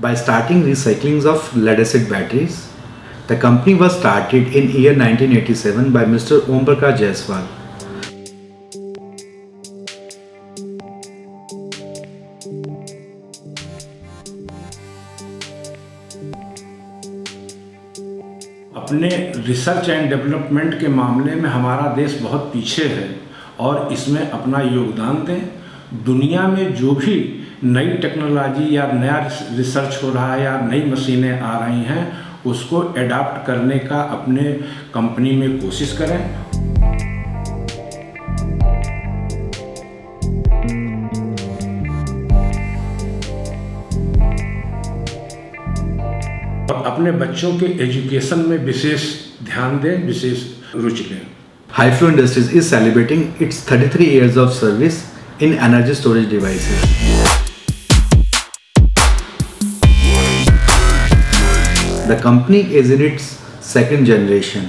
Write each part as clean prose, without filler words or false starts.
by starting recycling of lead acid batteries. The company was started in year 1987 by Mr. Om Prakash Jaiswal. अपने research and development के मामले में हमारा देश बहुत पीछे है और इसमें अपना योगदान दें। दुनिया में जो भी नई टेक्नोलॉजी या नया रिसर्च हो रहा है या नई मशीनें आ रही हैं उसको एडाप्ट करने का अपने कंपनी में कोशिश करें। और अपने बच्चों के एजुकेशन में विशेष ध्यान दें, विशेष रुचि लें। Highflow Industries is celebrating its 33 years of service in energy storage devices. The company is in its second generation.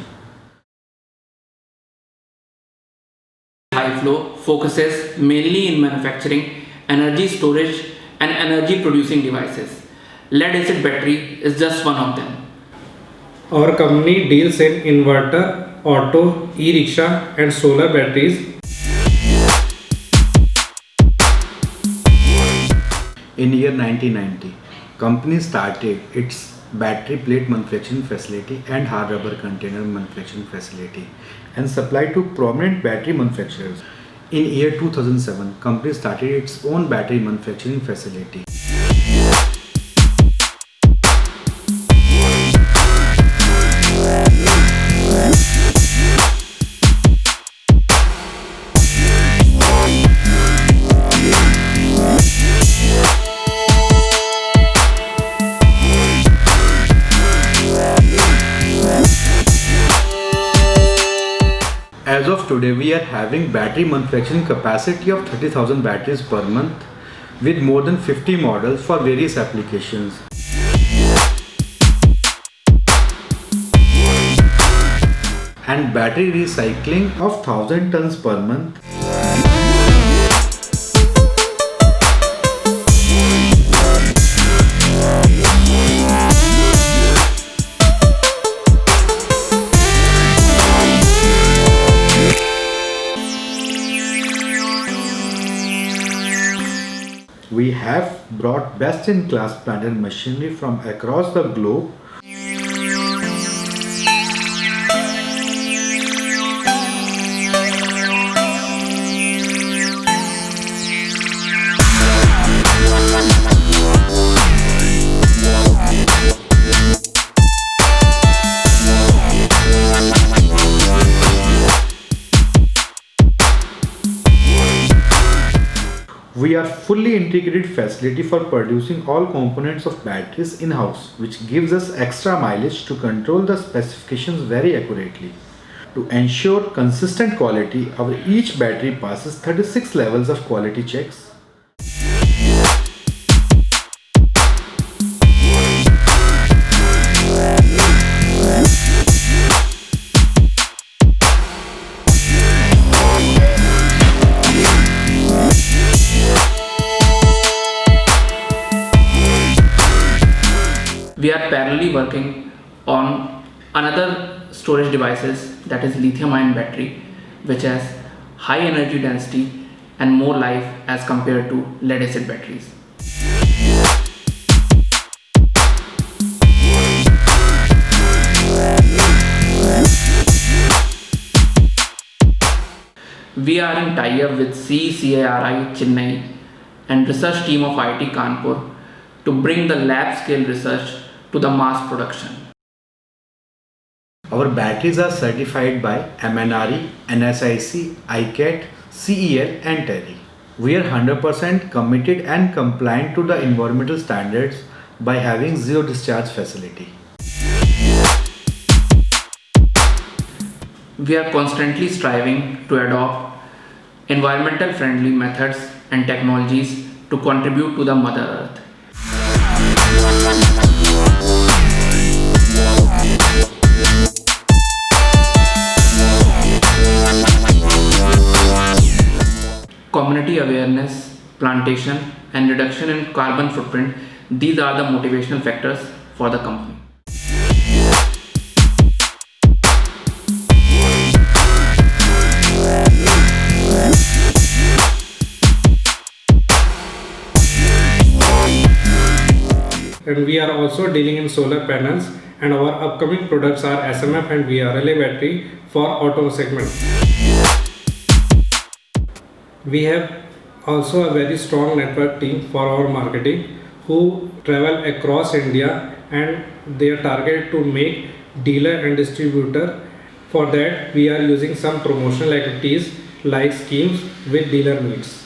Highflow focuses mainly in manufacturing energy storage and energy producing devices. Lead acid battery is just one of them. Our company deals in inverter, auto, e-rickshaw and solar batteries. In year 1990, company started its battery plate manufacturing facility and hard rubber container manufacturing facility and supplied to prominent battery manufacturers. In year 2007, company started its own battery manufacturing facility. As of today, we are having battery manufacturing capacity of 30,000 batteries per month with more than 50 models for various applications. And battery recycling of 1000 tons per month. We have brought best-in-class plant and machinery from across the globe. We are fully integrated facility for producing all components of batteries in-house, which gives us extra mileage to control the specifications very accurately. To ensure consistent quality, our each battery passes 36 levels of quality checks. We are parallelly working on another storage devices, that is lithium-ion battery, which has high energy density and more life as compared to lead acid batteries. We are in tie-up with CERI Chennai and research team of IIT Kanpur to bring the lab scale research to the mass production. Our batteries are certified by MNRE, NSIC, ICAT, CEL and TERI. We are 100% committed and compliant to the environmental standards by having zero discharge facility. We are constantly striving to adopt environmental friendly methods and technologies to contribute to the Mother Earth. Community awareness, plantation and reduction in carbon footprint these are the motivational factors for the company. And we are also dealing in solar panels, and our upcoming products are SMF and VRLA battery for auto segment. We have also a very strong network team for our marketing who travel across India, and they are targeted to make dealer and distributor. For that we are using some promotional activities like schemes with dealer meets.